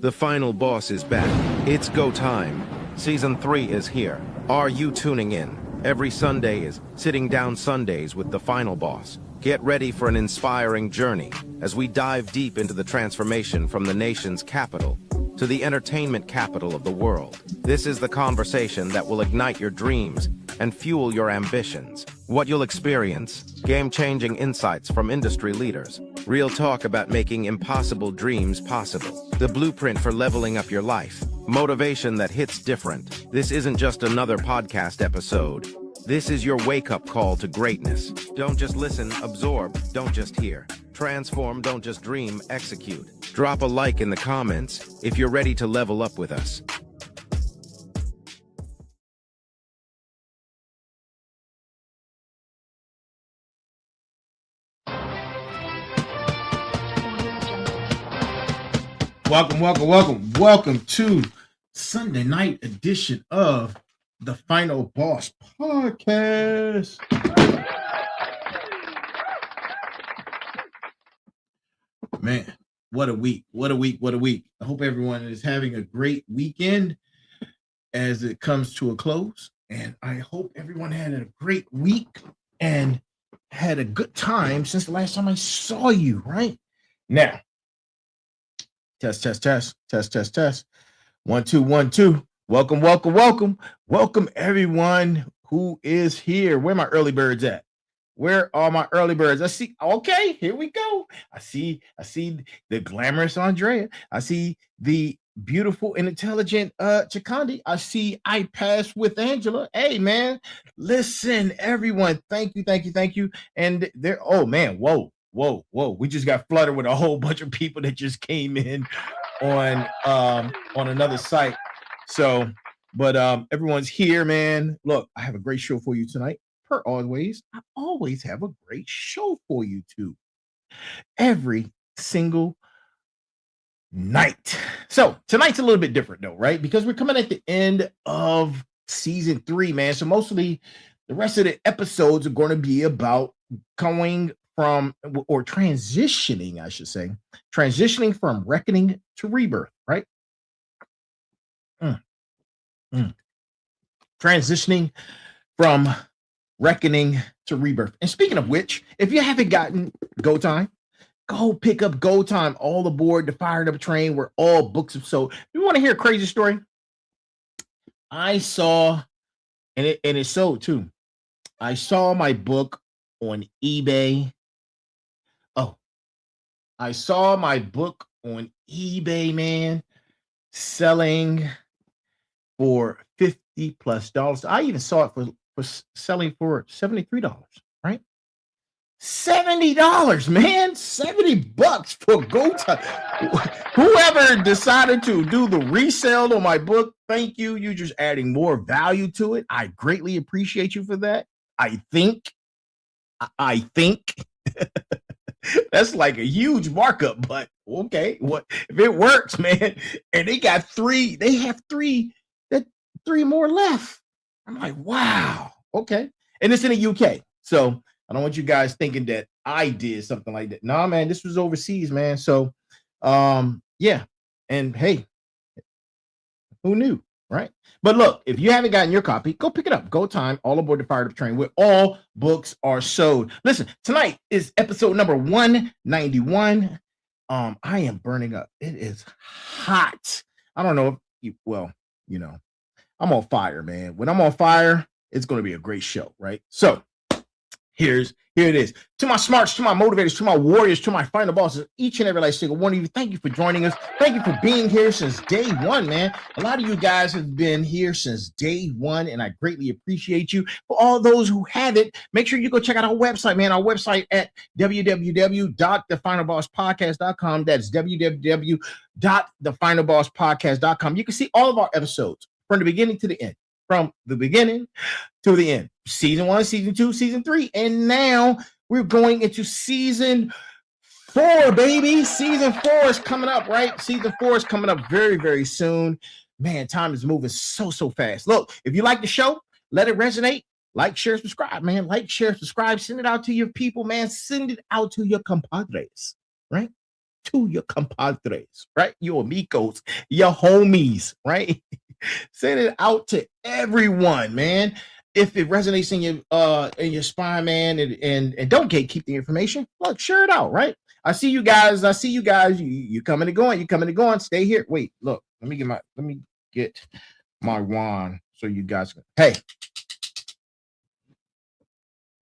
The final boss is back. It's go time. Season 3 is here. Are you tuning in? Every Sunday is Sitting Down Sundays with the final boss. Get ready for an inspiring journey as we dive deep into the transformation from the nation's capital to the entertainment capital of the world. This is the conversation that will ignite your dreams and fuel your ambitions. What you'll experience: game-changing insights from industry leaders, real talk about making impossible dreams possible, the blueprint for leveling up your life, motivation that hits different. This isn't just another podcast episode. This is your wake-up call to greatness. Don't just listen, absorb, don't just hear. Transform, don't just dream, execute. Drop a like in the comments if you're ready to level up with us. Welcome to Sunday night edition of the Final Boss Podcast. Man, what a week. I hope everyone is having a great weekend as it comes to a close. And I hope everyone had a great week and had a good time since the last time I saw you, right? Now, test. 1 2 1 2. Welcome everyone who is here. Where are my early birds at? Where are my early birds? I see. Okay, here we go. I see the glamorous Andrea. I see the beautiful and intelligent Chikandi. I see I pass with Angela. Hey man, listen, everyone. Thank you. And there, oh man, whoa. We just got flooded with a whole bunch of people that just came in on another site. So, but everyone's here, man. Look, I have a great show for you tonight. Per always, I always have a great show for you too. Every single night. So tonight's a little bit different though, right? Because we're coming at the end of season 3, man. So mostly the rest of the episodes are going to be about going from, or transitioning, I should say, transitioning from reckoning to rebirth, right? Transitioning from reckoning to rebirth. And speaking of which, if you haven't gotten Go Time, go pick up Go Time. All aboard the fired up train where all books have sold. You want to hear a crazy story? I saw, and it sold too. I saw my book on eBay. I saw my book on eBay, man, selling for $50+. I even saw it for selling for $73, right? $70, man. $70 for Go Time. Whoever decided to do the resale on my book, thank you. You're just adding more value to it. I greatly appreciate you for that. I think that's like a huge markup, but okay, what if it works, man? And they have three more left. I'm like, wow, okay. And it's in the UK. So I don't want you guys thinking that I did something like that. Nah, man, this was overseas, man. So yeah. And hey, who knew? Right. But look, if you haven't gotten your copy, go pick it up. Go Time, all aboard the fired up train where all books are sold. Listen, tonight is episode number 191. I am burning up. It is hot. I don't know if you, I'm on fire, man. When I'm on fire, it's going to be a great show, right? So here it is. To my smarts, to my motivators, to my warriors, to my final bosses, each and every last single one of you, thank you for joining us. Thank you for being here since day one, man. A lot of you guys have been here since day one, and I greatly appreciate you. For all those who haven't, make sure you go check out our website, man. Our website at www.thefinalbosspodcast.com. That's www.thefinalbosspodcast.com. You can see all of our episodes from the beginning to the end. From the beginning to the end. Season 1, season 2, season 3. And now we're going into season 4, baby. Season 4 is coming up, right? Season 4 is coming up very, very soon. Man, time is moving so fast. Look, if you like the show, let it resonate. Like, share, subscribe, man. Like, share, subscribe. Send it out to your people, man. Send it out to your compadres, right? to your compadres, right? Your amigos, your homies, right? Send it out to everyone, man. If it resonates in your spine, man, and don't gatekeep the information, look, share it out, right? I see you guys. You coming and going. You coming and going. Stay here. Wait, look. Let me get my wand so you guys can. Hey,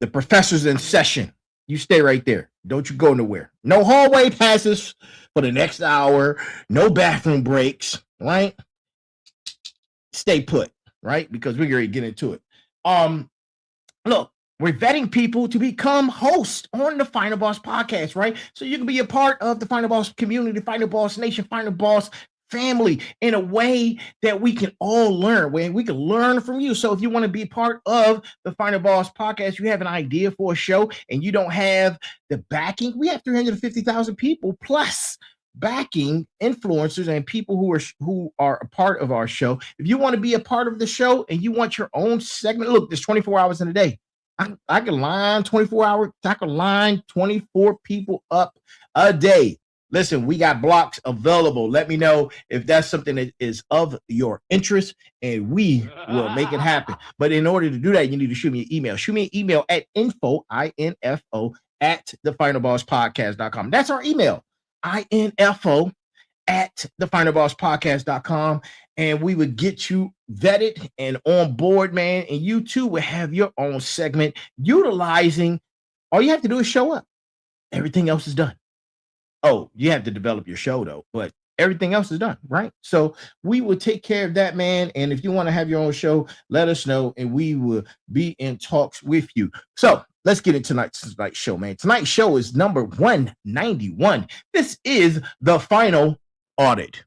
the professor's in session. You stay right there. Don't you go nowhere. No hallway passes for the next hour. No bathroom breaks, right? Stay put, right? Because we're going to get into it. Look, we're vetting people to become hosts on the Final Boss podcast, right? So you can be a part of the Final Boss community, Final Boss Nation, Final Boss family in a way that we can all learn, where we can learn from you. So if you want to be part of the Final Boss podcast, you have an idea for a show and you don't have the backing, we have 350,000 people plus backing influencers and people who are a part of our show. If you want to be a part of the show and you want your own segment, look, there's 24 hours in a day. I can line 24 hours. I can line 24 people up a day. Listen, we got blocks available. Let me know if that's something that is of your interest, and we will make it happen. But in order to do that, you need to shoot me an email. Shoot me an email at info, I-N-F-O, at thefinalbosspodcast.com. That's our email, info at thefinalbosspodcast.com. And we would get you vetted and on board, man. And you too will have your own segment utilizing, all you have to do is show up. Everything else is done. Oh, you have to develop your show though, but everything else is done, right? So we will take care of that, man. And if you want to have your own show, let us know and we will be in talks with you. So let's get into tonight's show, man. Tonight's show is number 191. This is the final audit.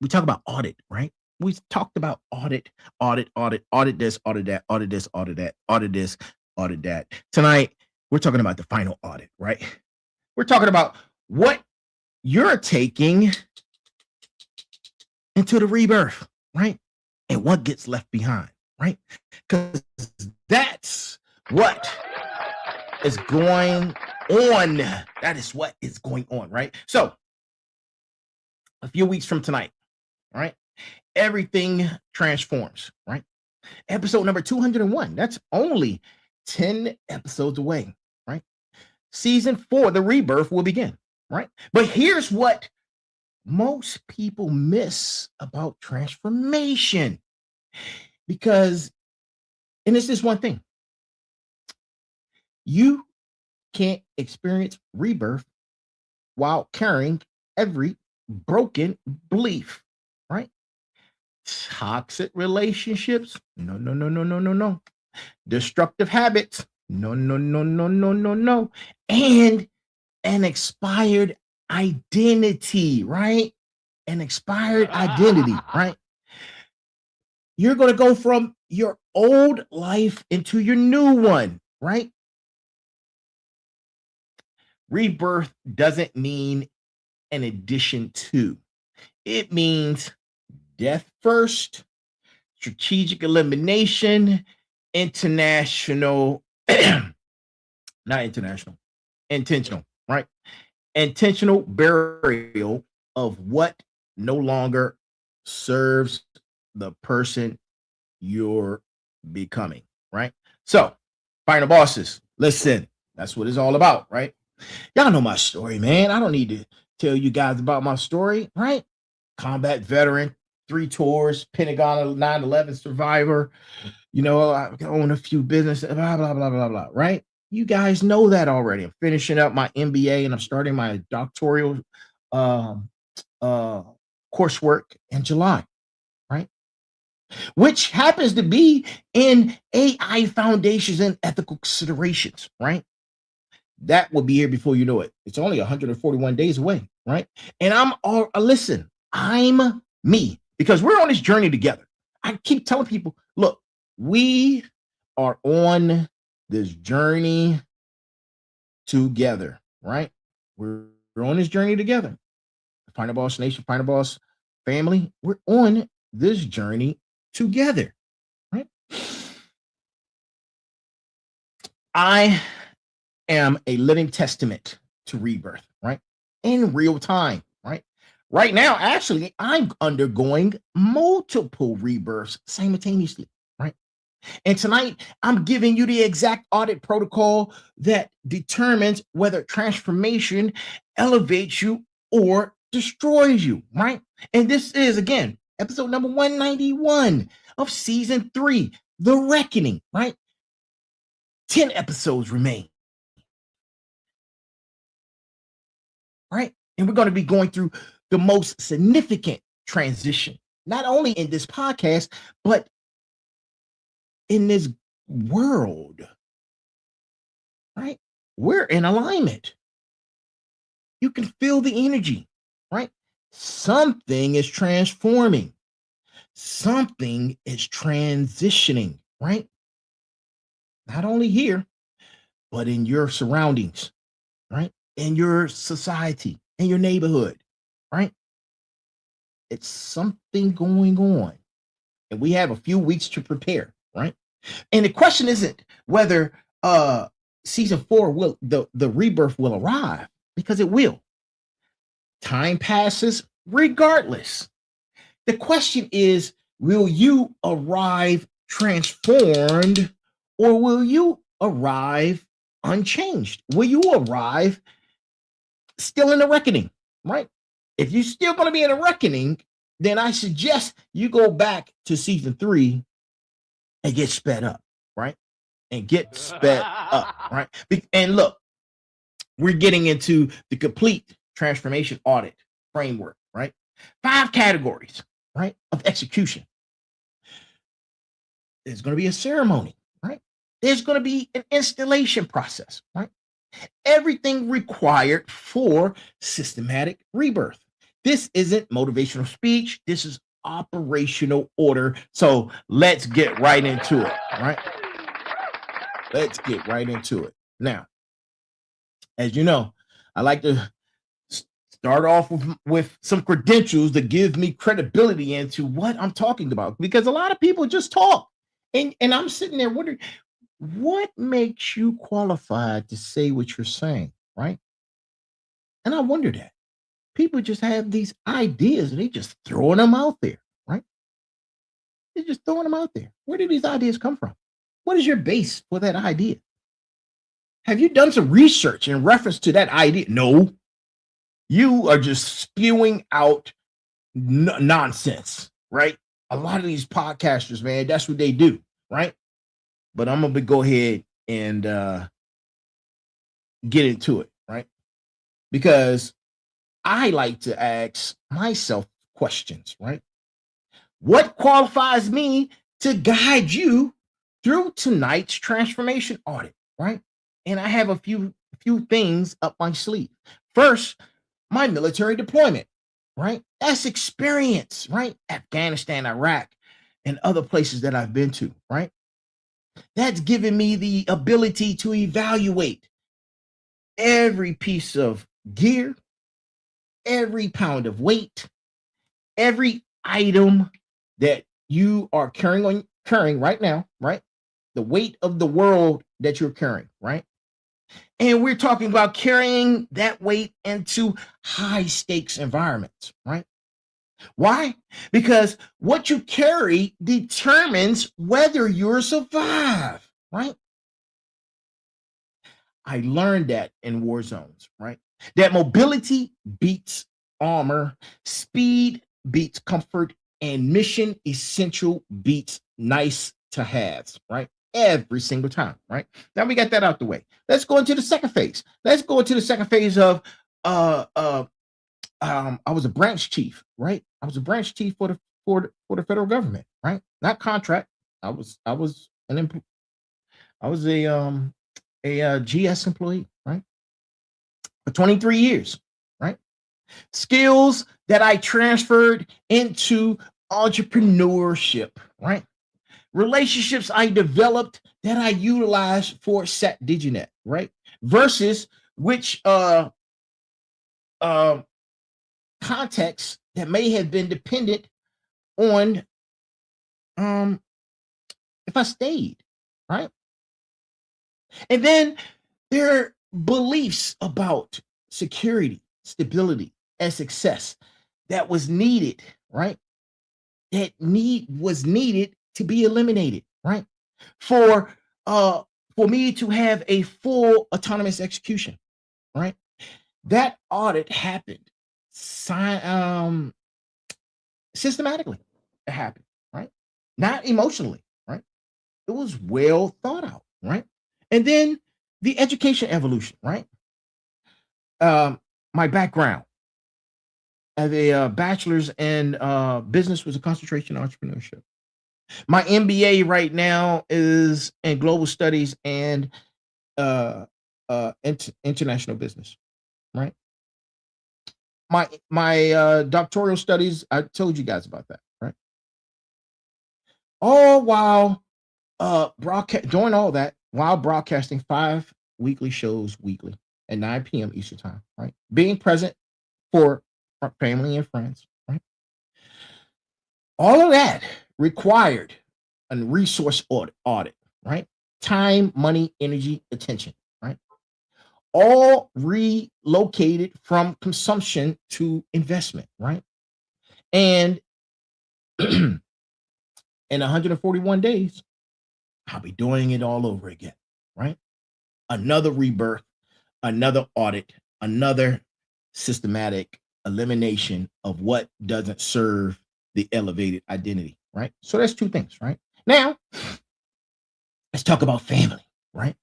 We talk about audit, right? We talked about audit this, audit that, audit this, audit that, audit this, audit that. Tonight, we're talking about the final audit, right? We're talking about what you're taking into the rebirth, right? And what gets left behind, right? Because that's what is going on. That is what is going on, right? So, a few weeks from tonight, right? Everything transforms, right? Episode number 201. That's only 10 episodes away, right? Season 4, the rebirth, will begin, right? But here's what most people miss about transformation. Because, and it's this one thing. You can't experience rebirth while carrying every broken belief, right? Toxic relationships, no. Destructive habits, no. And an expired identity, right? An expired identity, right? You're going to go from your old life into your new one, right? Rebirth doesn't mean an addition to. It means death first, strategic elimination, intentional, right? Intentional burial of what no longer serves the person you're becoming, right? So, final bosses, listen, that's what it's all about, right? Y'all know my story, man. I don't need to tell you guys about my story, right? Combat veteran, 3 tours, Pentagon 9/11 survivor. You know, I own a few businesses, blah, blah, blah, blah, blah, right? You guys know that already. I'm finishing up my MBA and I'm starting my doctoral coursework in July, right? Which happens to be in AI foundations and ethical considerations, right? That will be here before you know it. It's only 141 days away, right? And listen, I'm me because we're on this journey together. I keep telling people, look, we are on this journey together, right? We're on this journey together. The Final Boss Nation, Final Boss family, we're on this journey together, right? I am a living testament to rebirth, right? in real time, right? Right now, actually, I'm undergoing multiple rebirths simultaneously, right? And tonight, I'm giving you the exact audit protocol that determines whether transformation elevates you or destroys you, right? And this is, again, episode number 191 of season 3, The Reckoning, right? 10 episodes remain, right? And we're going to be going through the most significant transition, not only in this podcast, but in this world, right? We're in alignment. You can feel the energy, right? Something is transforming. Something is transitioning, right? Not only here, but in your surroundings, right? In your society, in your neighborhood, right? It's something going on. And we have a few weeks to prepare, right? And the question isn't whether season 4 will the rebirth will arrive, because it will. Time passes regardless. The question is, will you arrive transformed, or will you arrive unchanged? Will you arrive still in the reckoning, right? If you're still going to be in a reckoning, then I suggest you go back to season 3 and get sped up, right? And get sped up, right? And look, we're getting into the complete transformation audit framework, right? 5 categories, right, of execution. There's going to be a ceremony, right? There's going to be an installation process, right? Everything required for systematic rebirth. This isn't motivational speech. This is operational order. So let's get right into it, right? Let's get right into it. Now, as you know, I like to start off with some credentials that give me credibility into what I'm talking about, because a lot of people just talk. And I'm sitting there wondering, what makes you qualified to say what you're saying, right? And I wonder that. People just have these ideas and they just throwing them out there, right? They're just throwing them out there. Where do these ideas come from? What is your base for that idea? Have you done some research in reference to that idea? No. You are just spewing out nonsense, right? A lot of these podcasters, man, that's what they do, right? But I'm gonna go ahead and get into it, right? Because I like to ask myself questions, right? What qualifies me to guide you through tonight's transformation audit, right? And I have a few things up my sleeve. First, my military deployment, right? That's experience, right? Afghanistan, Iraq, and other places that I've been to, right? That's given me the ability to evaluate every piece of gear, every pound of weight, every item that you are carrying right now, right? The weight of the world that you're carrying, right? And we're talking about carrying that weight into high stakes environments, right? Why? Because what you carry determines whether you'll survive, right? I learned that in war zones, right? That mobility beats armor, speed beats comfort, and mission essential beats nice to haves, right? Every single time, right? Now we got that out the way. Let's go into the second phase. Let's go into the second phase of I was a branch chief, right? I was a branch chief for the federal government, right? Not contract. I was a GS employee, right? For 23 years, right? Skills that I transferred into entrepreneurship, right? Relationships I developed that I utilized for Sat DigiNet, right? Versus which context that may have been dependent on if I stayed, right? And then their beliefs about security, stability, and success that was needed, right? That need was needed to be eliminated, right? For uh for me to have a full autonomous execution, right? That audit happened systematically. It happened, right? Not emotionally, right? It was well thought out, right? And then the education evolution, right? My background as a bachelor's in business with a concentration in entrepreneurship. My MBA right now is in global studies and international business, right? My doctoral studies, I told you guys about that, right? All while doing all that while broadcasting 5 weekly shows weekly at 9 p.m. Eastern time, right? Being present for family and friends, right? All of that required a resource audit, right? Time, money, energy, attention, right? All relocated from consumption to investment, right? And in 141 days, I'll be doing it all over again, right? Another rebirth, another audit, another systematic elimination of what doesn't serve the elevated identity, right? So that's two things, right? Now, let's talk about family, right?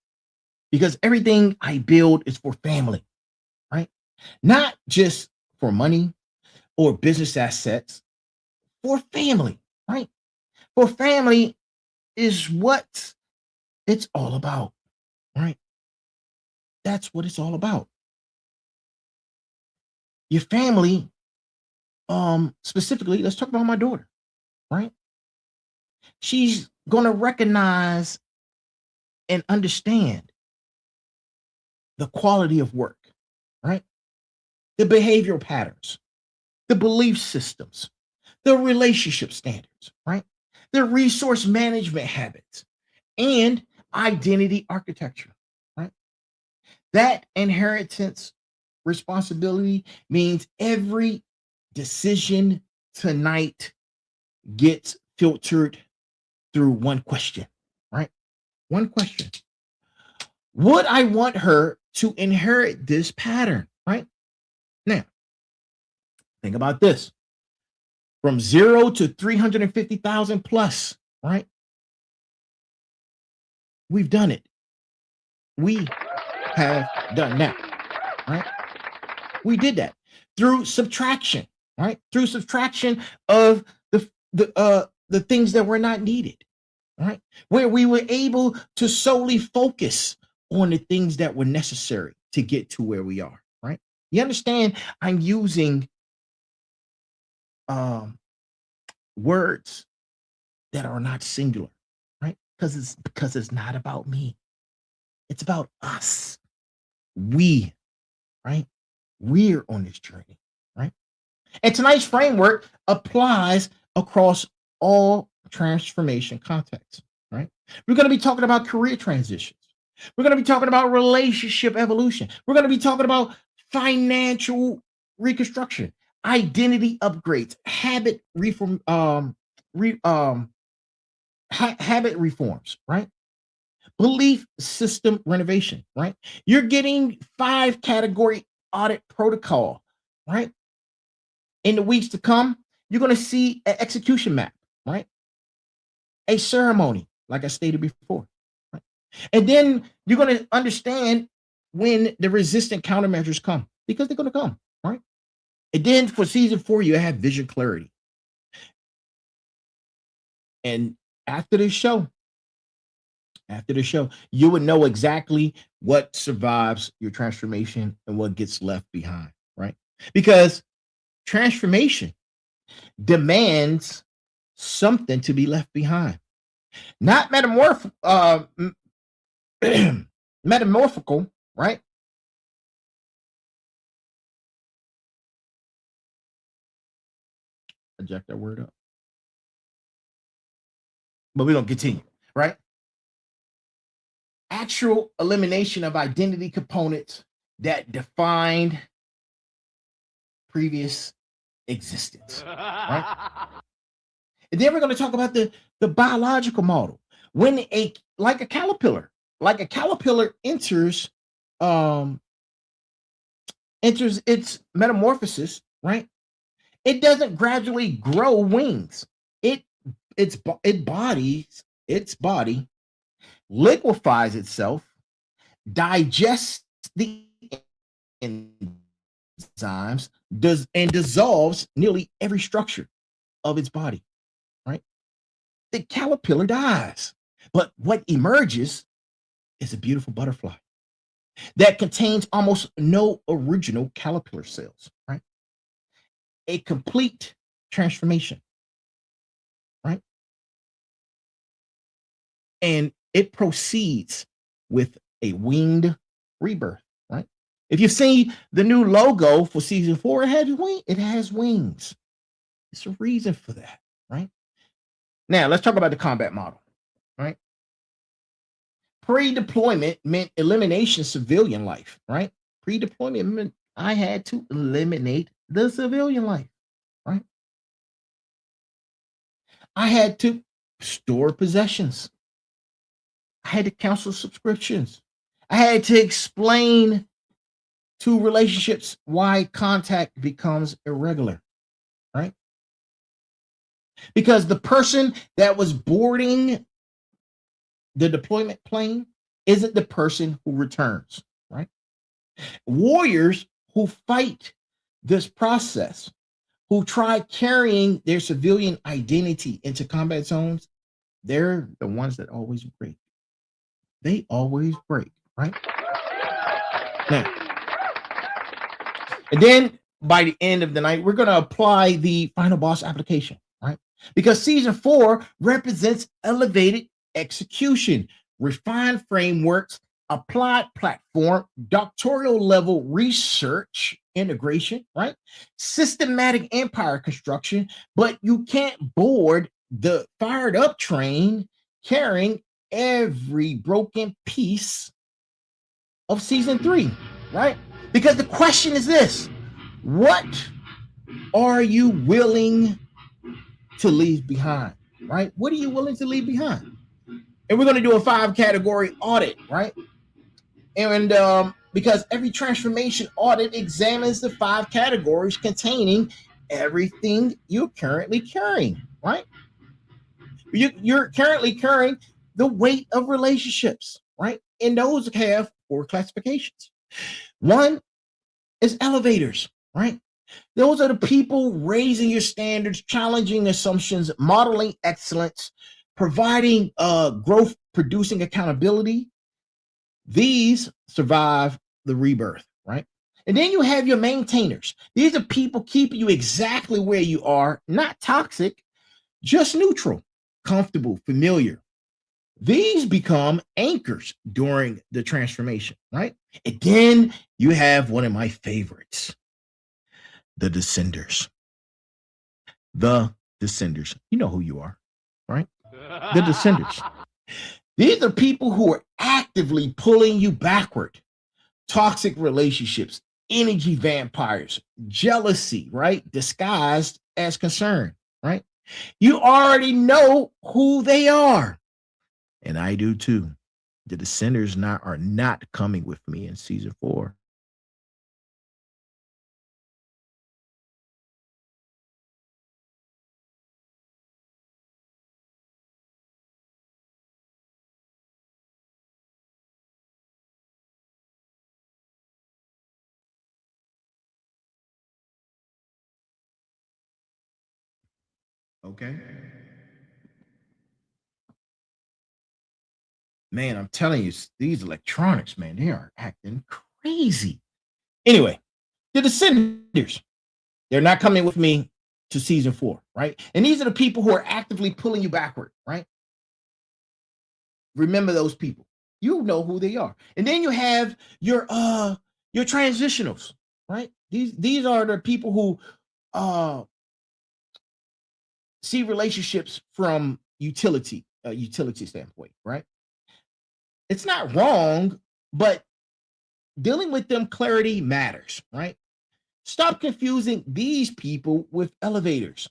Because everything I build is for family, right? Not just for money or business assets, for family, right? For family is what it's all about, right? That's what it's all about. Your family, specifically, let's talk about my daughter, right? She's gonna recognize and understand the quality of work, right? The behavioral patterns, the belief systems, the relationship standards, right? The resource management habits, and identity architecture, right? That inheritance responsibility means every decision tonight gets filtered through one question, right? One question. Would I want her to inherit this pattern, right? Now, think about this. From 0 to 350,000 plus, right? We've done it. We have done that, right? We did that through subtraction, right? Through subtraction of the things that were not needed, right? Where we were able to solely focus on the things that were necessary to get to where we are, right? You understand? I'm using words that are not singular, right? Because it's not about me. It's about us. We, right? We're on this journey, right? And tonight's framework applies across all transformation contexts, right? We're going to be talking about career transitions. We're going to be talking about relationship evolution. We're going to be talking about financial reconstruction, identity upgrades, habit reforms, right? Belief system renovation, right? You're getting 5 category audit protocol, right? In the weeks to come, you're going to see an execution map, right? A ceremony, like I stated before, right? And then you're going to understand when the resistant countermeasures come, because they're going to come, right? And then for season 4, you have vision clarity. And after the show, you would know exactly what survives your transformation and what gets left behind, right? Because transformation demands something to be left behind. Not metamorphical, right? I jacked that word up. But we don't continue, right? Actual elimination of identity components that defined previous existence, right? And then we're going to talk about the biological model. When like a caterpillar enters its metamorphosis, right? It doesn't gradually grow wings. Its body liquefies itself, digests the enzymes, and dissolves nearly every structure of its body, right? The caterpillar dies, but what emerges is a beautiful butterfly that contains almost no original caterpillar cells, right? A complete transformation, right? And it proceeds with a winged rebirth, right? If you see the new logo for season 4, it has wings. It's a reason for that, right? Now let's talk about the combat model, right? Pre-deployment meant elimination of civilian life, right? Pre-deployment meant I had to eliminate the civilian life, right? I had to store possessions. I had to cancel subscriptions. I had to explain to relationships why contact becomes irregular, right? Because the person that was boarding the deployment plane isn't the person who returns, right? Warriors who fight this process, who try carrying their civilian identity into combat zones, they're the ones that always break. They always break, right? Now, and then by the end of the night, we're going to apply the final boss application, right? Because season 4 represents elevated execution, refined frameworks, applied platform, doctoral level research integration, right? Systematic empire construction, but you can't board the fired up train carrying every broken piece of season 3, right? Because the question is this: what are you willing to leave behind, right? What are you willing to leave behind? And we're going to do a 5-category audit, right? And because every transformation audit examines the 5 categories containing everything you're currently carrying, right? You're currently carrying the weight of relationships, right? And those have 4 classifications. One is elevators, right? Those are the people raising your standards, challenging assumptions, modeling excellence, providing growth, producing accountability. These survive the rebirth, right? And then you have your maintainers. These are people keeping you exactly where you are, not toxic, just neutral, comfortable, familiar. These become anchors during the transformation, right? And then you have one of my favorites, the descenders. The descenders. You know who you are, right? The descenders. These are people who are actively pulling you backward. Toxic relationships, energy vampires, jealousy, right? Disguised as concern, right? You already know who they are. And I do too. The descenders are not coming with me in season 4. Okay. Man, I'm telling you, these electronics, man, they are acting crazy. Anyway, the descenders, they're not coming with me to season 4, right? And these are the people who are actively pulling you backward, right? Remember those people. You know who they are. And then you have your transitionals, right? These are the people who see relationships from utility standpoint, right? It's not wrong, but dealing with them, clarity matters, right? Stop confusing these people with elevators.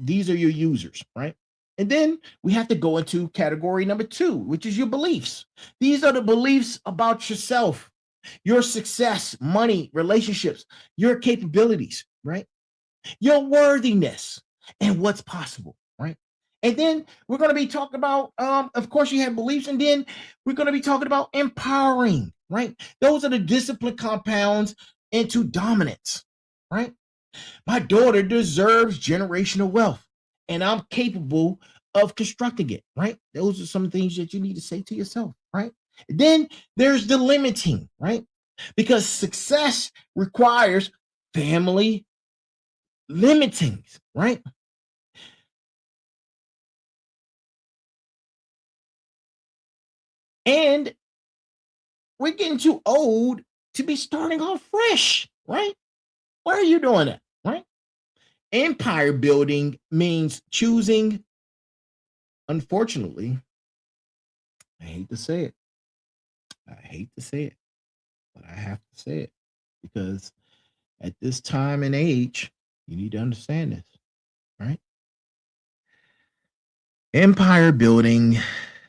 These are your users, right? And then we have to go into category number 2, which is your beliefs. These are the beliefs about yourself, your success, money, relationships, your capabilities, right? Your worthiness and what's possible, right? And then we're going to be talking about, of course, you have beliefs, and then we're going to be talking about empowering, right? Those are the discipline compounds into dominance, right? My daughter deserves generational wealth, and I'm capable of constructing it, right? Those are some things that you need to say to yourself, right? Then there's the limiting, right? Because success requires family limitings, right? And we're getting too old to be starting off fresh, right? Why are you doing that, right? Empire building means choosing, unfortunately, I hate to say it. I hate to say it, but I have to say it because at this time and age, you need to understand this, right? Empire building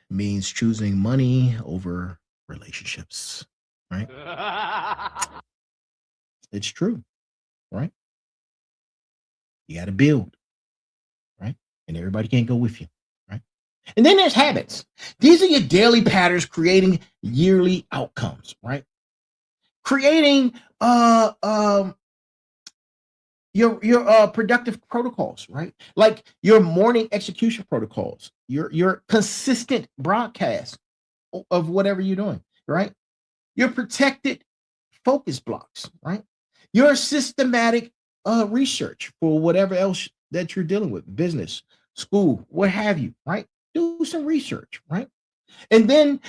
means choosing money over relationships, right? It's true, right? You got to build, right? And everybody can't go with you, right? And then there's habits. These are your daily patterns creating yearly outcomes, right? Creating your productive protocols, right? Like your morning execution protocols, your consistent broadcast of whatever you're doing, right? Your protected focus blocks, right? Your systematic research for whatever else that you're dealing with, business, school, what have you, right? Do some research, right? And then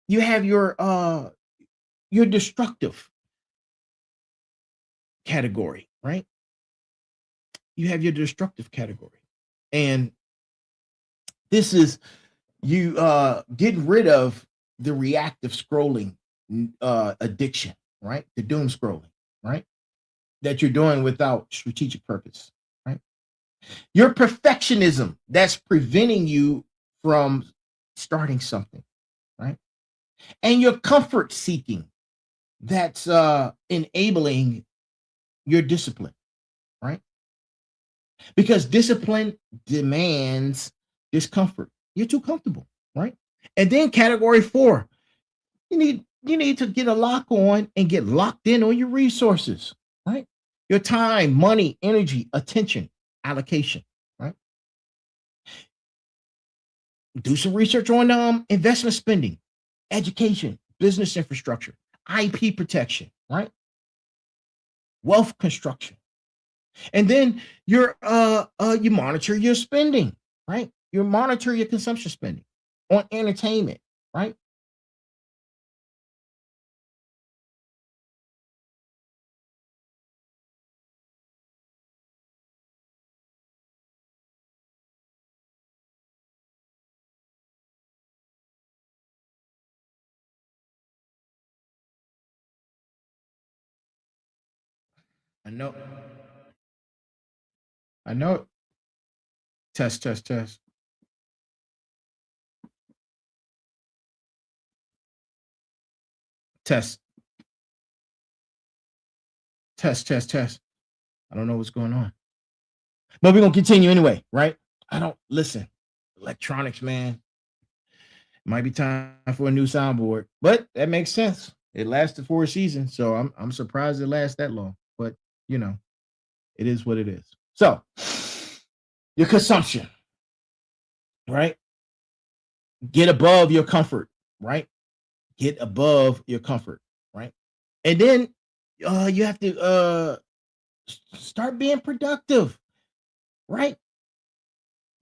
you have your destructive category, right? You have your destructive category. And this is you getting rid of the reactive scrolling addiction, right? The doom scrolling, right? That you're doing without strategic purpose, right? Your perfectionism that's preventing you from starting something, right? And your comfort seeking that's enabling your discipline, right? Because discipline demands discomfort. You're too comfortable, right? And then category 4, you need to get a lock on and get locked in on your resources, right? Your time, money, energy, attention, allocation, right? Do some research on investment spending, education, business infrastructure, IP protection, right? Wealth construction. And then you monitor your spending, right? You monitor your consumption spending on entertainment, right? I know, I know. Test, test, test, test, test, test, test. I don't know what's going on, but we're gonna continue anyway, right? I don't listen. Electronics, man. Might be time for a new soundboard, but that makes sense. It lasted 4 seasons, so I'm surprised it lasts that long. But you know, it is what it is. So your consumption, right? Get above your comfort, right? Get above your comfort, right? And then you have to start being productive, right?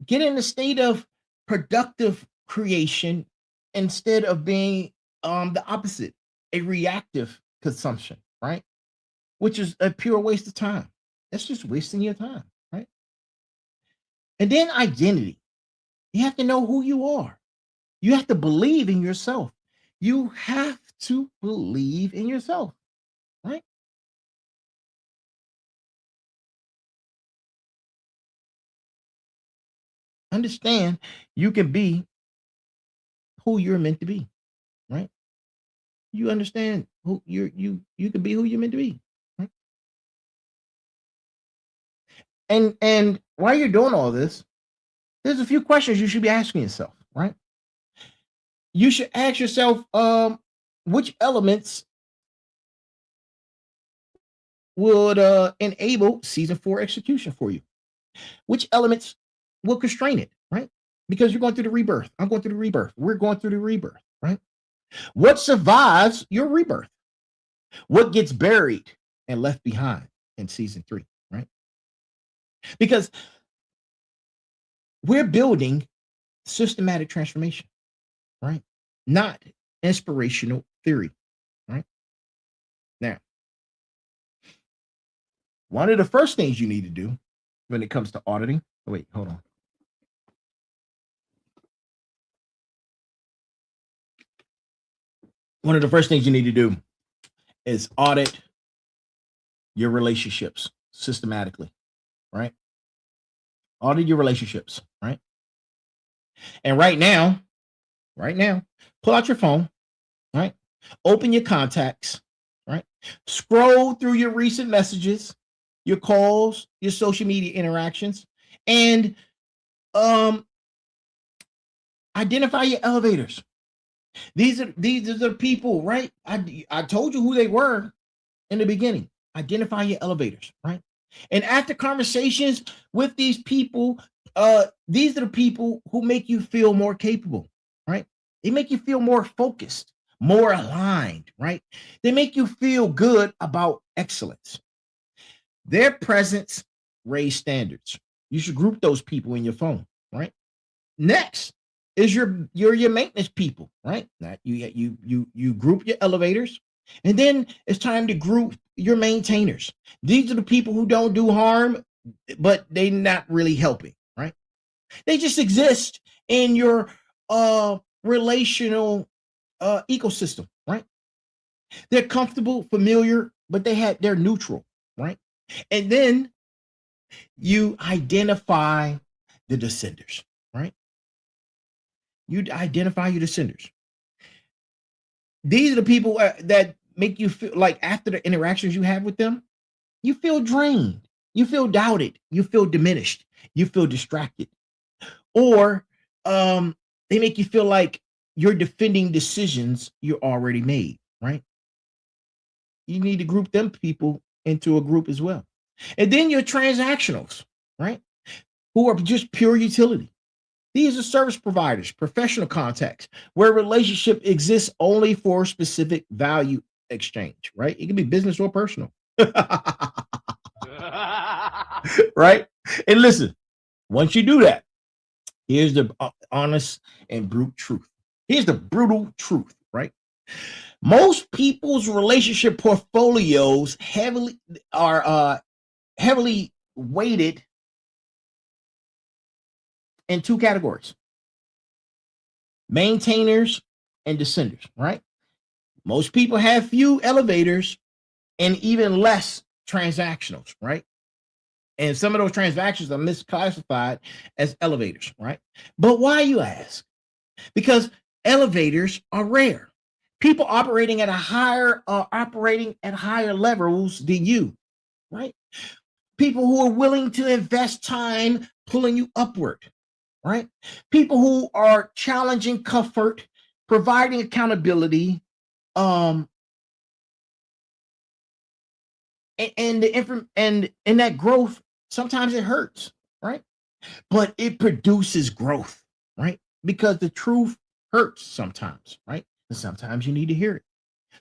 Get in a state of productive creation instead of being the opposite, a reactive consumption, right? Which is a pure waste of time. That's just wasting your time, right? And then identity. You have to know who you are. You have to believe in yourself. You have to believe in yourself, right? understand you can be who you're meant to be, right? You understand who you can be who you're meant to be, right? And while you're doing all this, there's a few questions you should be asking yourself, right? You should ask yourself, which elements would enable season 4 execution for you? Which elements will constrain it, right? Because you're going through the rebirth. I'm going through the rebirth. We're going through the rebirth, right? What survives your rebirth? What gets buried and left behind in season 3, right? Because we're building systematic transformation, right? Not inspirational theory, right? Now, one of the first things you need to do when it comes to auditing, oh, wait, hold on. One of the first things you need to do is audit your relationships systematically, right? Audit your relationships, right? And right now, pull out your phone, right? Open your contacts, right? Scroll through your recent messages, your calls, your social media interactions, and identify your elevators. These are the people, right? I told you who they were in the beginning. Identify your elevators, right? And after conversations with these people, these are the people who make you feel more capable, right? They make you feel more focused, more aligned, right? They make you feel good about excellence. Their presence raise standards. You should group those people in your phone, right? Next is your maintenance people, right? Now you group your elevators, and then it's time to group your maintainers. These are the people who don't do harm, but they're not really helping, right? They just exist in your relational ecosystem, right? They're comfortable, familiar, but they're neutral, right? And then you identify the descenders, right? You identify your descenders. These are the people that make you feel like after the interactions you have with them, you feel drained, you feel doubted, you feel diminished, you feel distracted, or they make you feel like you're defending decisions you already made, right? You need to group them people into a group as well. And then your transactionals, right? Who are just pure utility. These are service providers, professional contacts, where relationship exists only for specific value exchange, right? It can be business or personal. Right? And listen, once you do that, here's the honest and brute truth. Here's the brutal truth, right? Most people's relationship portfolios are heavily weighted in two categories: maintainers and descenders, right? Most people have few elevators and even less transactionals, right? And some of those transactions are misclassified as elevators, right? But why, you ask? Because elevators are rare. People operating at higher levels than you, right? People who are willing to invest time pulling you upward, right? People who are challenging comfort, providing accountability, and that growth, sometimes it hurts, right? But it produces growth, right? Because the truth hurts sometimes, right? And sometimes you need to hear it.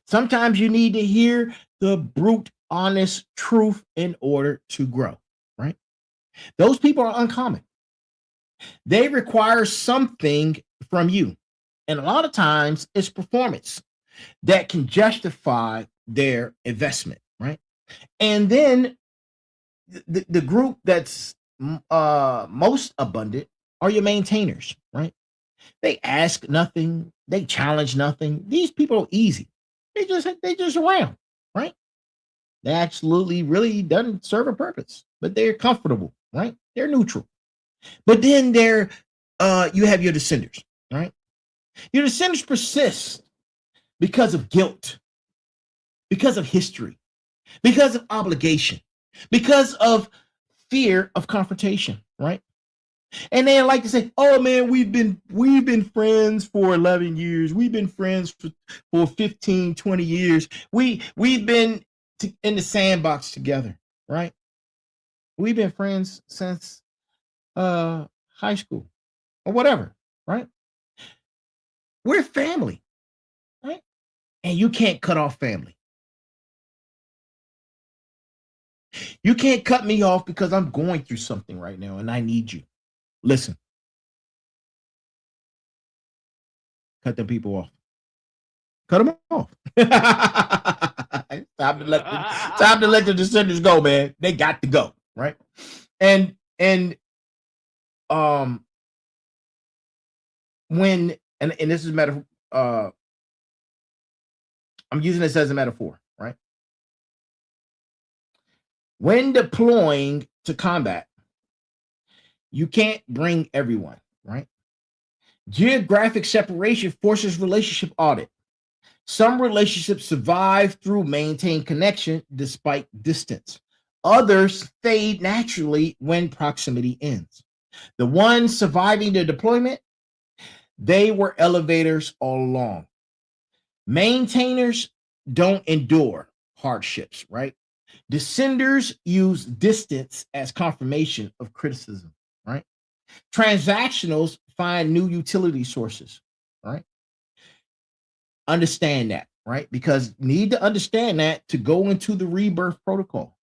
Sometimes you need to hear the brute, honest truth in order to grow, right? Those people are uncommon. They require something from you. And a lot of times it's performance that can justify their investment, right? And then the group that's most abundant are your maintainers, right? They ask nothing, they challenge nothing. These people are easy. They just around, right? They absolutely really doesn't serve a purpose, but they're comfortable, right? They're neutral. But then they're you have your descenders, right? Your descenders persist because of guilt, because of history, because of obligation, because of fear of confrontation, right? And they like to say, "Oh man, we've been friends for 11 years. We've been friends for 15, 20 years. We've been in the sandbox together, right? We've been friends since high school or whatever, right? We're family, right? And you can't cut off family. You can't cut me off because I'm going through something right now and I need you. Listen, cut them people off. Cut them off. Time to let the descendants go, man. They got to go, right? And when and this is metaphor. I'm using this as a metaphor, right? When deploying to combat, you can't bring everyone, right? Geographic separation forces relationship audit. Some relationships survive through maintained connection despite distance. Others fade naturally when proximity ends. The ones surviving the deployment, they were elevators all along. Maintainers don't endure hardships, right? Descenders use distance as confirmation of criticism, right? Transactionals find new utility sources, right? Understand that, right? Because you need to understand that to go into the rebirth protocol,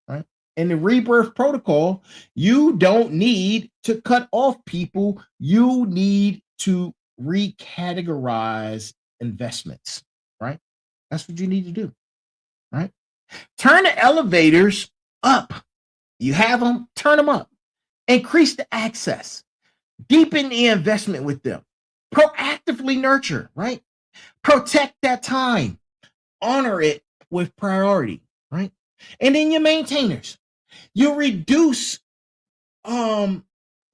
right? In the rebirth protocol, you don't need to cut off people. You need to recategorize investments, right? That's what you need to do, right? Turn the elevators up. You have them, turn them up. Increase the access. Deepen the investment with them. Proactively nurture, right? Protect that time. Honor it with priority, right? And then your maintainers. You reduce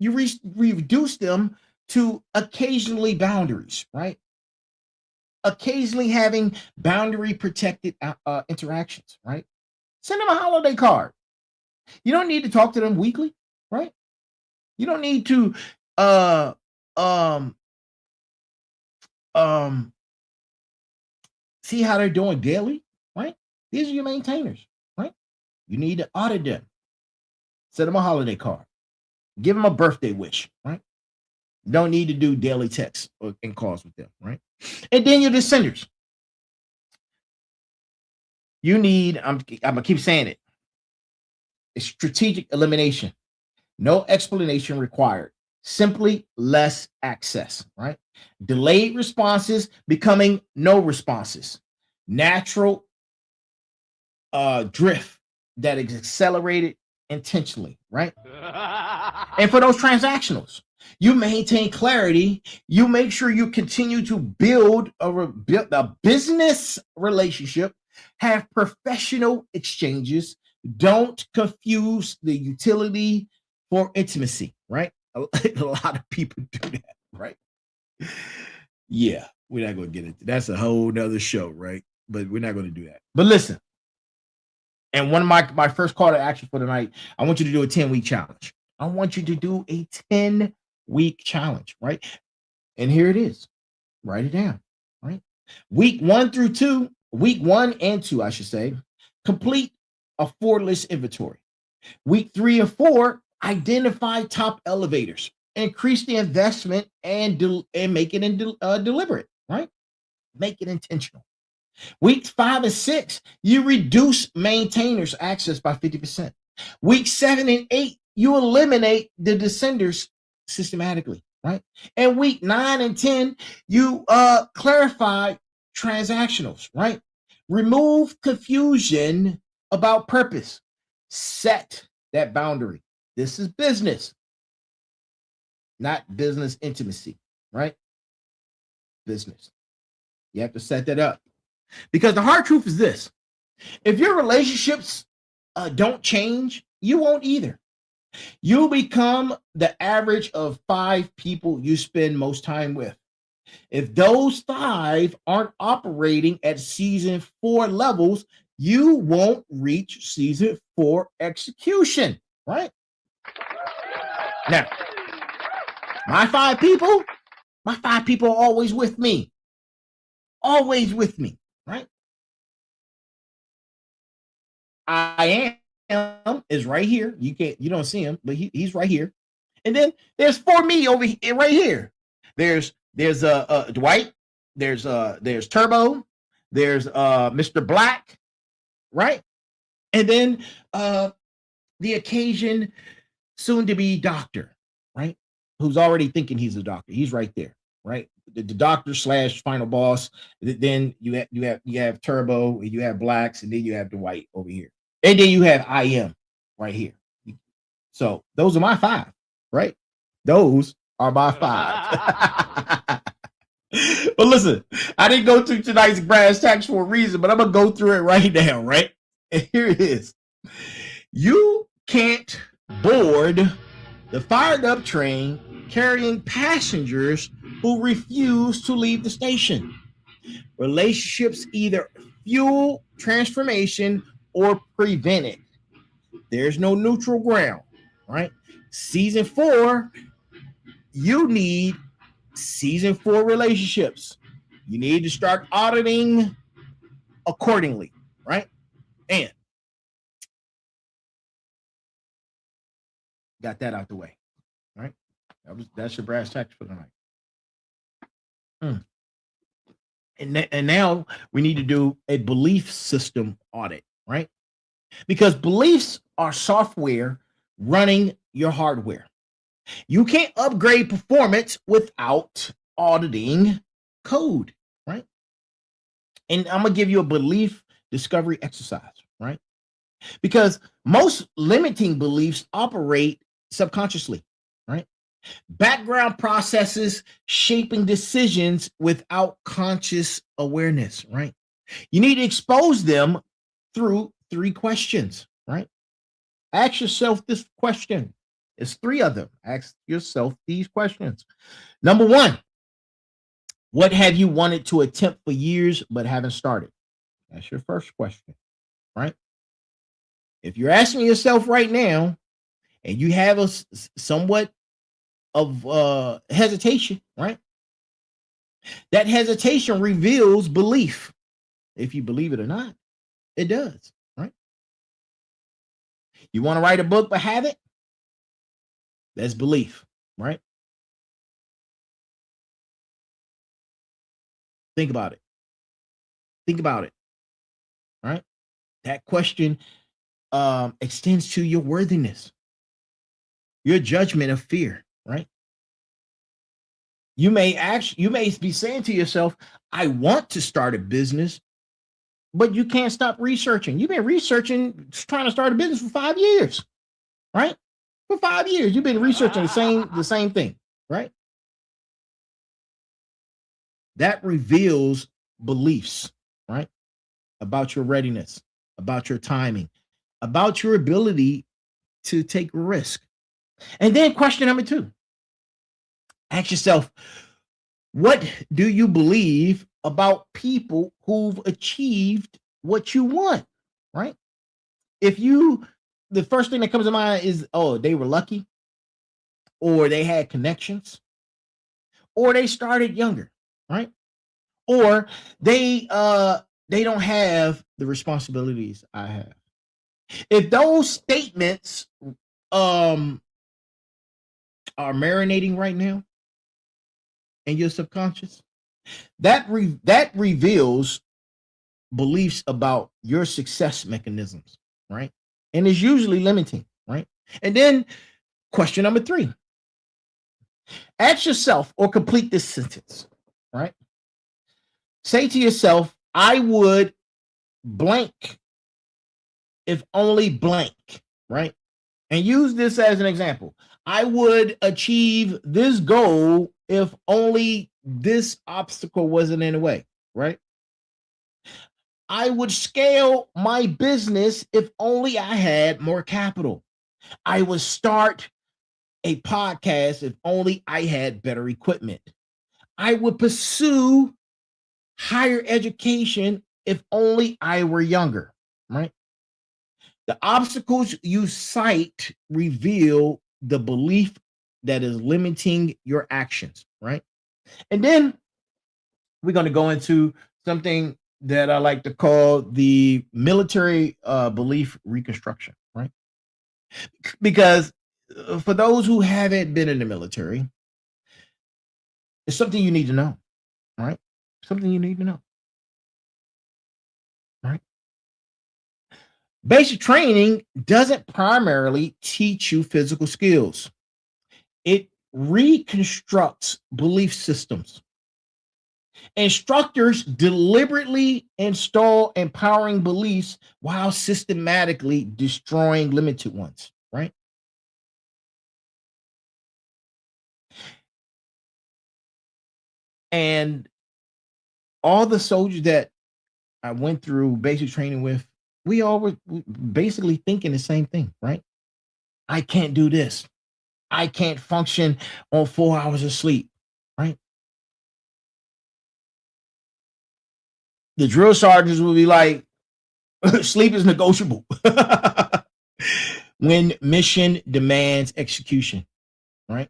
reduce them to occasionally boundaries, right? Occasionally having boundary protected interactions, right? Send them a holiday card. You don't need to talk to them weekly, right? You don't need to see how they're doing daily, right? These are your maintainers, right? You need to audit them. Send them a holiday card. Give them a birthday wish, right? Don't need to do daily texts and calls with them, right? And then your descenders. You need, I'm gonna keep saying it. It's strategic elimination. No explanation required. Simply less access, right? Delayed responses becoming no responses. Natural drift that is accelerated intentionally, right? And for those transactionals, you maintain clarity. You make sure you continue to build a business relationship, have professional exchanges. Don't confuse the utility for intimacy, right? A lot of people do that, right? Yeah, we're not going to get into that's a whole nother show, right? But we're not going to do that. But listen, and one of my first call to action for tonight, I want you to do a 10-week challenge. I want you to do a 10-week challenge, right? And here it is. Write it down, right? Week 1 and 2, I should say, complete a 4-list inventory. Week 3 and 4, identify top elevators, increase the investment and make it deliberate, right? Make it intentional. Weeks 5 and 6, you reduce maintainers access by 50%. Week 7 and 8, you eliminate the descenders systematically, right? And week 9 and 10, you clarify transactionals, right? Remove confusion about purpose. Set that boundary. This is business, not business intimacy, right? Business. You have to set that up. Because the hard truth is this: if your relationships don't change, you won't either. You become the average of 5 people you spend most time with. If those 5 aren't operating at season 4 levels, you won't reach season 4 execution, right? Now, my 5 people are always with me. Always with me, right? I am is right here. You don't see him, but he's right here. And then there's 4 me over here, right here. There's Dwight, there's Turbo, there's Mr. Black, right? And then the occasion soon to be doctor, right? Who's already thinking he's a doctor. He's right there, right? The doctor / final boss. Then you have Turbo, you have Blacks, and then you have Dwight over here. And then you have I am right here. So those are my 5, right? Those are my 5. But listen, I didn't go through tonight's brass tacks for a reason, but I'm gonna go through it right now, right? And here it is. You can't board the fired up train carrying passengers who refuse to leave the station. Relationships either fuel transformation or prevent it. There's no neutral ground, right? Season 4, you need season 4 relationships. You need to start auditing accordingly, right? And got that out the way, right? That's your brass tacks for tonight. And now we need to do a belief system audit, right? Because beliefs are software running your hardware. You can't upgrade performance without auditing code, right? And I'm going to give you a belief discovery exercise, right? Because most limiting beliefs operate subconsciously, right? Background processes shaping decisions without conscious awareness, right? You need to expose them through 3 questions, right? Ask yourself this question. It's 3 of them. Ask yourself these questions. Number 1, what have you wanted to attempt for years but haven't started? That's your first question, right? If you're asking yourself right now and you have a somewhat of hesitation, right? That hesitation reveals belief. If you believe it or not, it does, right? You want to write a book but have it? That's belief, right? Think about it. Think about it, right? That question extends to your worthiness, your judgment of fear, right? You may be saying to yourself, I want to start a business, but you can't stop researching. You've been researching, trying to start a business for 5 years, right? For 5 years, you've been researching the same thing, right? That reveals beliefs, right? About your readiness, about your timing, about your ability to take risk. And then question number 2, ask yourself, what do you believe about people who've achieved what you want, right? The first thing that comes to mind is, oh, they were lucky, or they had connections, or they started younger, right? Or they don't have the responsibilities I have. If those statements are marinating right now in your subconscious, that reveals beliefs about your success mechanisms, right? And is usually limiting, right? And then question number 3, ask yourself or complete this sentence, right? Say to yourself, I would blank if only blank, right? And use this as an example. I would achieve this goal if only this obstacle wasn't in the way, right? I would scale my business if only I had more capital. I would start a podcast if only I had better equipment. I would pursue higher education if only I were younger, right? The obstacles you cite reveal the belief that is limiting your actions, right? And then we're going to go into something that I like to call the military belief reconstruction, right? Because for those who haven't been in the military, it's something you need to know, right? Something you need to know, right? Basic training doesn't primarily teach you physical skills. It reconstructs belief systems. Instructors deliberately install empowering beliefs while systematically destroying limited ones, right? And all the soldiers that I went through basic training with, we all were basically thinking the same thing, right? I can't do this. I can't function on 4 hours of sleep, right? The drill sergeants will be like, sleep is negotiable when mission demands execution, right?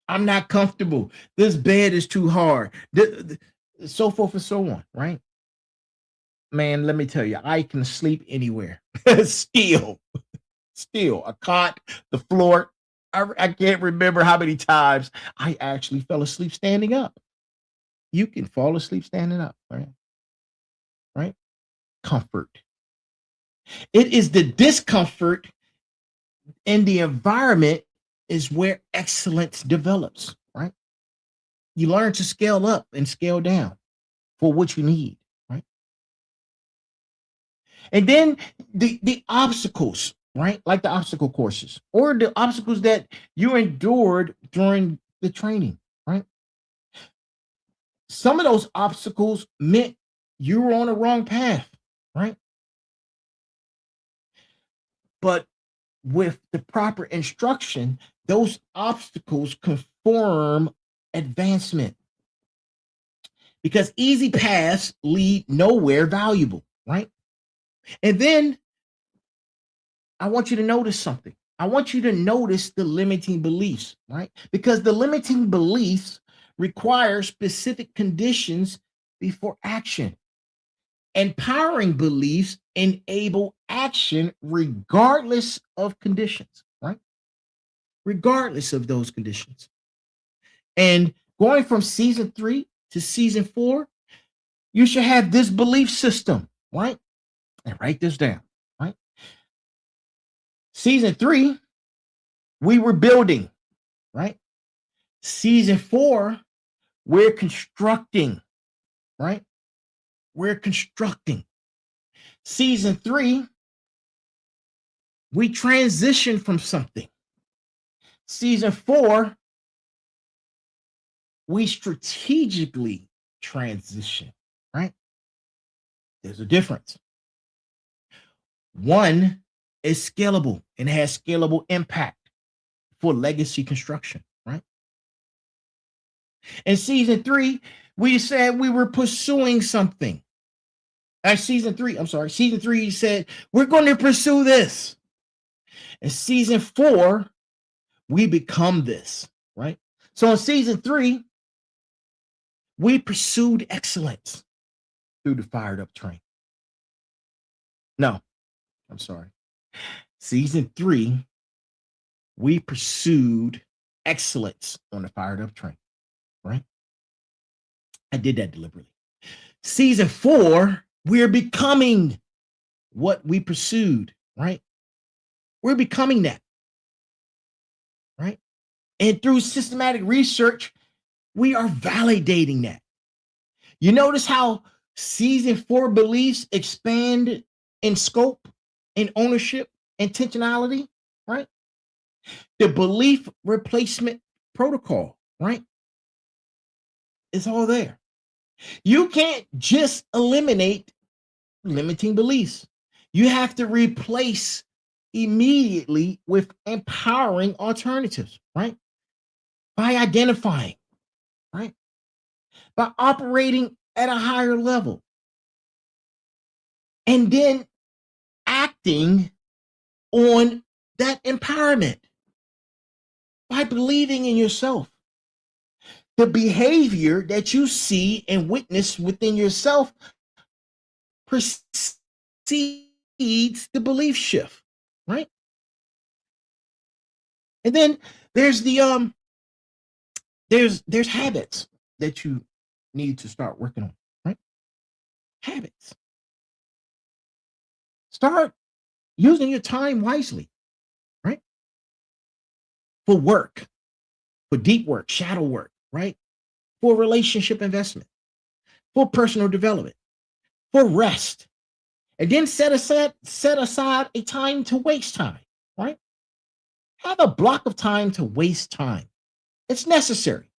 I'm not comfortable. This bed is too hard. So forth and so on, right? Man, let me tell you, I can sleep anywhere. still, still, a cot, the floor. I can't remember how many times I actually fell asleep standing up. You can fall asleep standing up, right? Right? Comfort. It is the discomfort in the environment is where excellence develops, right? You learn to scale up and scale down for what you need, right? And then the obstacles, right? Like the obstacle courses or the obstacles that you endured during the training, right? Some of those obstacles meant you were on the wrong path, right? But with the proper instruction, those obstacles confirm advancement because easy paths lead nowhere valuable, right? And then I want you to notice something. I want you to notice the limiting beliefs, right? Because the limiting beliefs require specific conditions before action. Empowering beliefs enable action regardless of conditions, right? Regardless of those conditions. And going from season 3 to season 4, you should have this belief system, right? And write this down, right? Season 3, we were building, right? Season 4, we're constructing, right? We're constructing. Season 3, we transition from something. Season 4, we strategically transition, right? There's a difference. One is scalable and has scalable impact for legacy construction, right? In season 3, we said we were pursuing something. Season 3 said we're going to pursue this. In season 4, we become this, right? So in season 3, we pursued excellence through the fired up train. No, I'm sorry. Season 3, we pursued excellence on the fired up train, right? I did that deliberately. Season 4, we're becoming what we pursued, right? We're becoming that, right? And through systematic research, we are validating that. You notice how season 4 beliefs expand in scope, in ownership, intentionality, right? The belief replacement protocol, right? It's all there. You can't just eliminate limiting beliefs. You have to replace immediately with empowering alternatives, right? By identifying, right? By operating at a higher level. And then acting on that empowerment by believing in yourself. The behavior that you see and witness within yourself precedes the belief shift, right? And then there's the there's habits that you need to start working on, right? Habits. Start using your time wisely, right? For work, for deep work, shadow work, right? For relationship investment, for personal development, for rest. And then set aside a time to waste time, right? Have a block of time to waste time. It's necessary,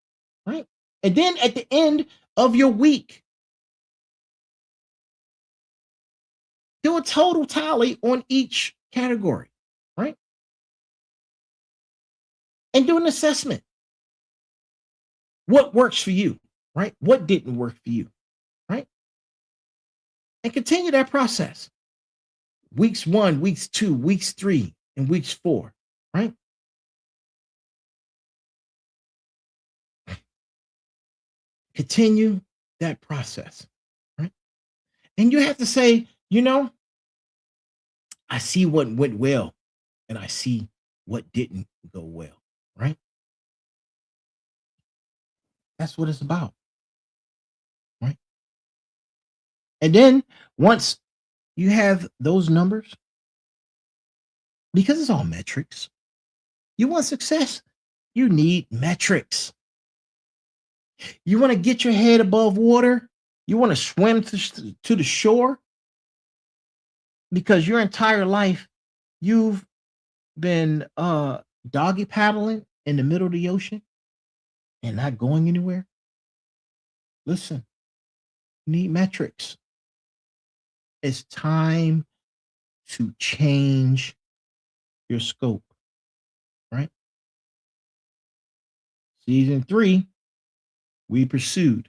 right? And then at the end of your week, do a total tally on each category, right? And do an assessment. What works for you, right? What didn't work for you, right? And continue that process. Weeks 1, weeks 2, weeks 3, and weeks 4, right? Continue that process, right? And you have to say, I see what went well and I see what didn't go well, right? That's what it's about, right? And then once you have those numbers, because it's all metrics, you want success, you need metrics. You want to get your head above water, you want to swim to the shore, because your entire life you've been doggy paddling in the middle of the ocean and not going anywhere. Listen, you need metrics. It's time to change your scope, right? Season 3, we pursued.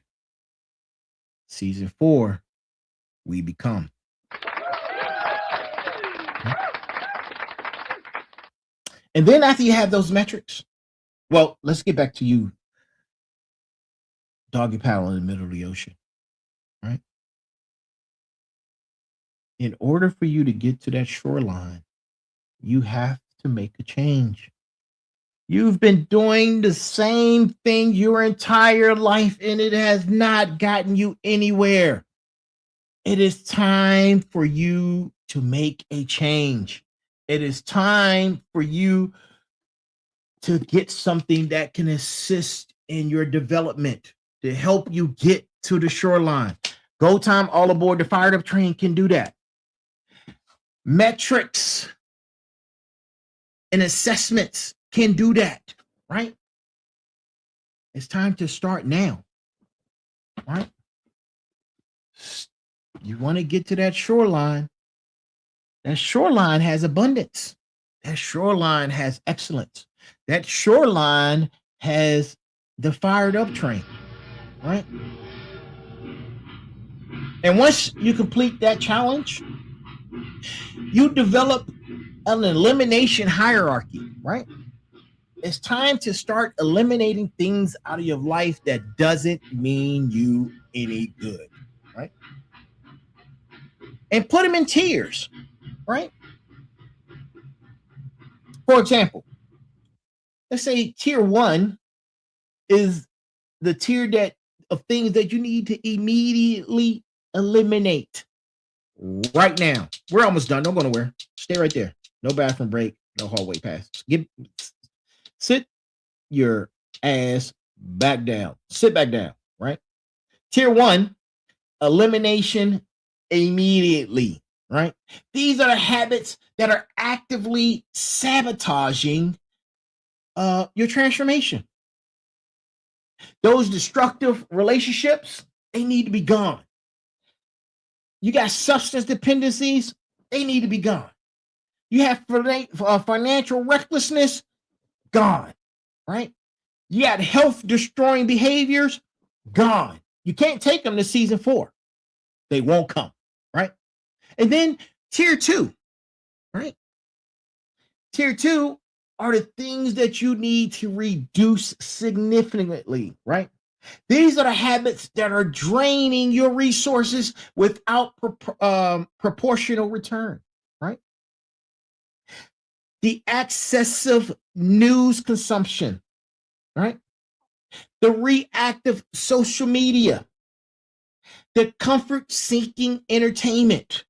Season 4, we become. And then after you have those metrics, well, let's get back to you, doggy paddle in the middle of the ocean, right? In order for you to get to that shoreline, you have to make a change. You've been doing the same thing your entire life, and it has not gotten you anywhere. It is time for you to make a change. It is time for you to get something that can assist in your development, to help you get to the shoreline. Go time, all aboard the fired up train can do that. Metrics and assessments can do that, right? It's time to start now, right? You want to get to that shoreline. That shoreline has abundance. That shoreline has excellence. That shoreline has the fired up train, right? And once you complete that challenge, you develop an elimination hierarchy, right? It's time to start eliminating things out of your life that doesn't mean you any good, right? And put them in tiers, right? For example, let's say tier 1 is the tier that of things that you need to immediately eliminate right now. We're almost done. Don't go nowhere. Stay right there. No bathroom break. No hallway pass. Sit your ass back down. Sit back down. Right. Tier 1, elimination immediately. Right. These are the habits that are actively sabotaging your transformation. Those destructive relationships, they need to be gone. You got substance dependencies, They need to be gone. You have financial recklessness, gone, right? You got health destroying behaviors, gone. You can't take them to season 4. They won't come, right? And then tier 2, right? Tier 2 are the things that you need to reduce significantly, right? These are the habits that are draining your resources without proportional return, right? The excessive news consumption, right? The reactive social media, the comfort-seeking entertainment,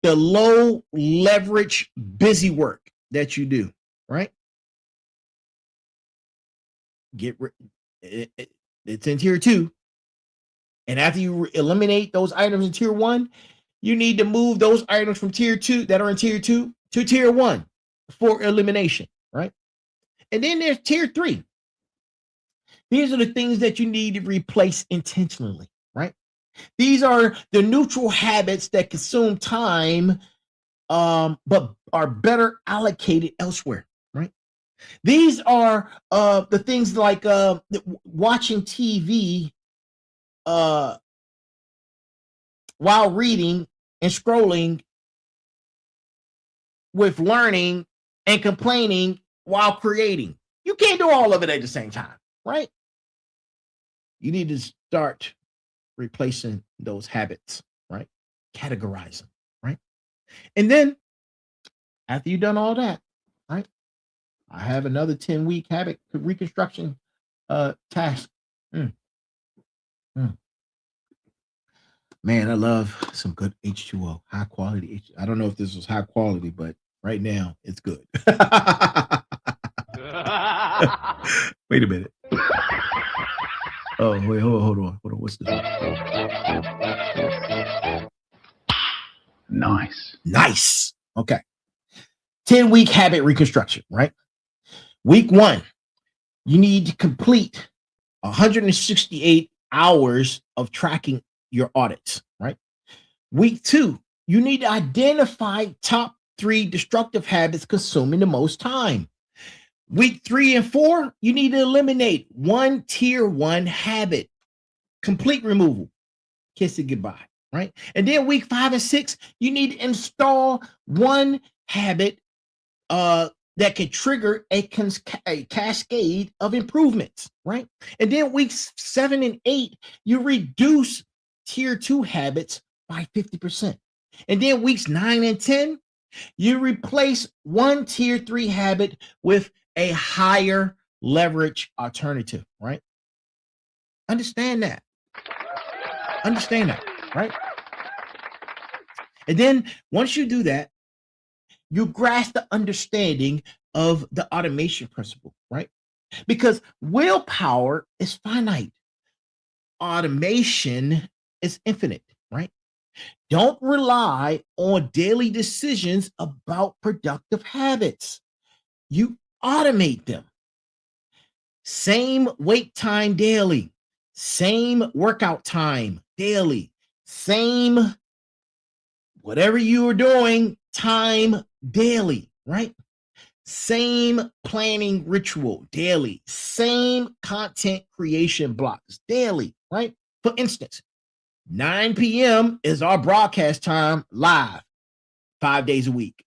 the low leverage busy work that you do, right? It's in tier 2. And after you eliminate those items in tier 1, you need to move those items from tier 2 that are in tier 2 to tier 1 for elimination, right? And then there's tier 3. These are the things that you need to replace intentionally, right? These are the neutral habits that consume time, but are better allocated elsewhere, right? These are the things like watching TV while reading and scrolling, with learning and complaining while creating. You can't do all of it at the same time, right? You need to start replacing those habits, right? Categorize them, right? And then after you've done all that, right? I have another 10-week habit reconstruction task. Man, I love some good H2O, high quality. I don't know if this was high quality, but right now it's good. Wait a minute. Oh, wait, hold on. What's this? Nice. Okay. 10-week habit reconstruction, right? Week 1, you need to complete 168 hours of tracking your audits, right? Week 2, you need to identify top 3 destructive habits consuming the most time. Week 3 and 4, you need to eliminate one tier 1 habit, complete removal, kiss it goodbye, right? And then week 5 and 6, you need to install one habit that can trigger a cascade of improvements, right? And then weeks 7 and 8, you reduce tier 2 habits by 50%. And then weeks 9 and 10, you replace one tier 3 habit with a higher leverage alternative, right? Understand that, right? And then once you do that, you grasp the understanding of the automation principle, right? Because willpower is finite. Automation is infinite, right? Don't rely on daily decisions about productive habits. You automate them. Same wake time daily, same workout time daily, same whatever you are doing time daily, right? Same planning ritual daily, same content creation blocks daily, right? For instance, 9 p.m. is our broadcast time live 5 days a week.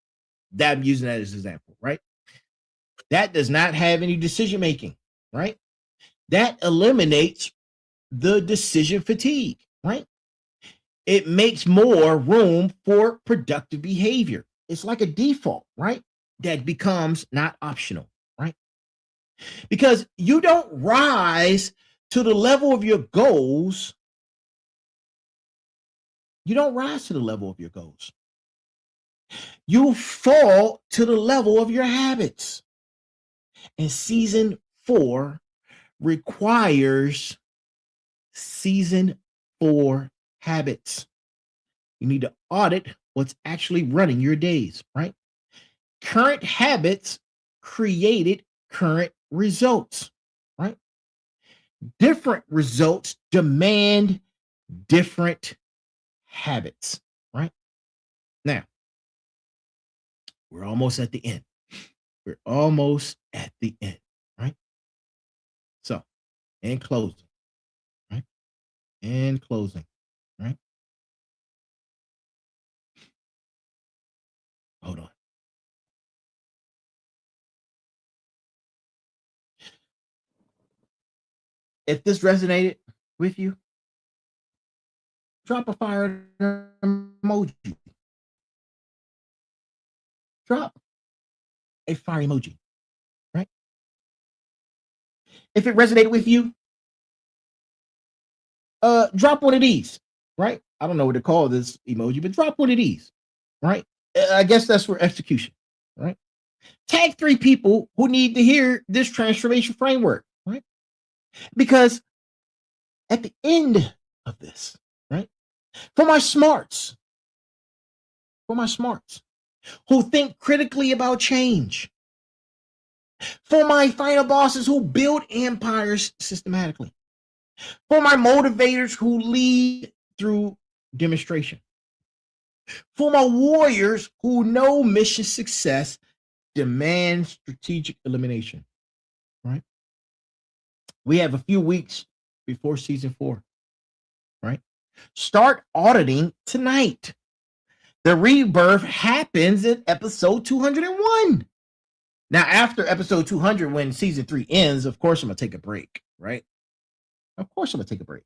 That I'm using that as an example, right? That does not have any decision making, right? That eliminates the decision fatigue, right? It makes more room for productive behavior. It's like a default, right? That becomes not optional, right? Because you don't rise to the level of your goals. You don't rise to the level of your goals. You fall to the level of your habits. And season 4 requires season 4 habits. You need to audit what's actually running your days, right? Current habits created current results, right? Different results demand different habits, right? Now, We're almost at the end. We're almost at the end, right? So, in closing, right? In closing, right? Hold on. If this resonated with you, drop a fire emoji. Drop a fire emoji, right? If it resonated with you, drop one of these, right? I don't know what to call this emoji, but drop one of these, right? I guess that's for execution, right? Tag 3 people who need to hear this transformation framework, right? Because at the end of this, right? For my smarts who think critically about change, for my final bosses who build empires systematically, for my motivators who lead through demonstration, for my warriors who know mission success demands strategic elimination, right? We have a few weeks before season 4, right? Start auditing tonight. The rebirth happens in episode 201. Now, after episode 200, when season 3 ends, of course, I'm going to take a break, right? Of course, I'm going to take a break.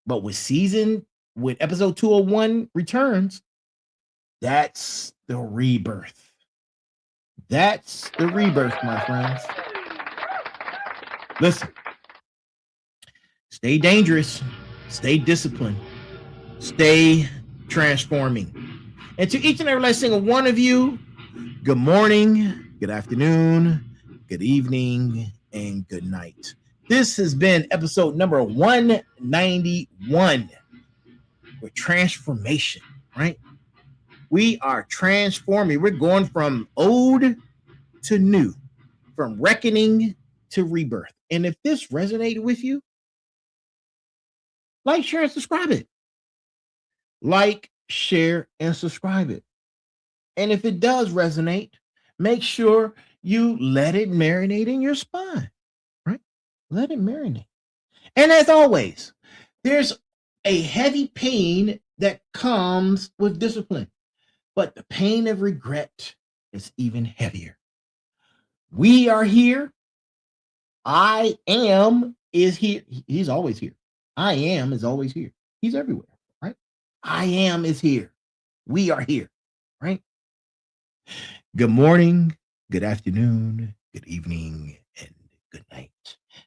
But when episode 201 returns, that's the rebirth. That's the rebirth, my friends. Listen, stay dangerous, stay disciplined, stay transforming. And to each and every last single one of you, good morning, good afternoon, good evening, and good night. This has been episode number 191 with transformation, right? We are transforming. We're going from old to new, from reckoning to rebirth. And if this resonated with you, like, share, and subscribe it. Like, share, and subscribe it. And if it does resonate, make sure you let it marinate in your spine, right? Let it marinate. And as always, there's a heavy pain that comes with discipline, but the pain of regret is even heavier. We are here. I am is here. He's always here. I am is always here. He's everywhere, right? I am is here. We are here, right? Good morning, good afternoon, good evening, and good night.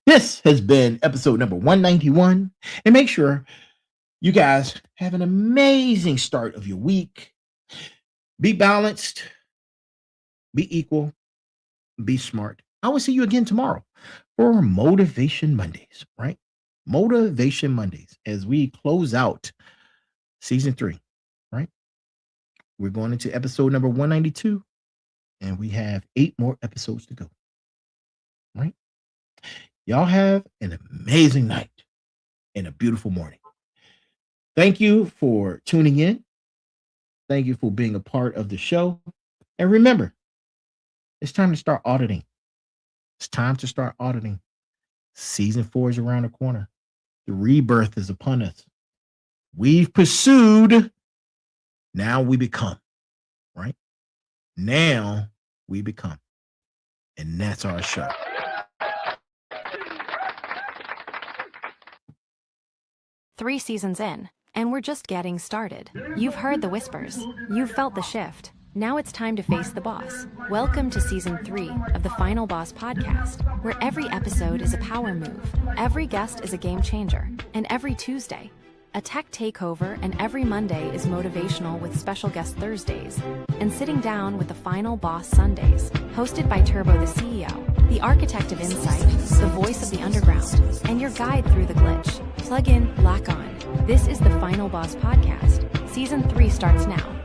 This has been episode number 191. And make sure you guys have an amazing start of your week. Be balanced, be equal, be smart. I will see you again tomorrow for Motivation Mondays, right? Motivation Mondays as we close out season 3, right? We're going into episode number 192, and we have 8 more episodes to go, right? Y'all have an amazing night and a beautiful morning. Thank you for tuning in. Thank you for being a part of the show. And remember, it's time to start auditing. It's time to start auditing. Season 4 is around the corner. The rebirth is upon us. We've pursued. Now we become, right? Now we become. And that's our show. Three seasons in, and we're just getting started. You've heard the whispers. You've felt the shift. Now it's time to face the boss. Welcome to season 3 of the Final Boss podcast, where every episode is a power move, every guest is a game changer, and every Tuesday, a tech takeover, and every Monday is motivational with special guest Thursdays, and sitting down with the Final Boss Sundays, hosted by Turbo the CEO, the architect of insight, the voice of the underground, and your guide through the glitch. Plug in, lock on. This is the Final Boss podcast. Season 3 starts now.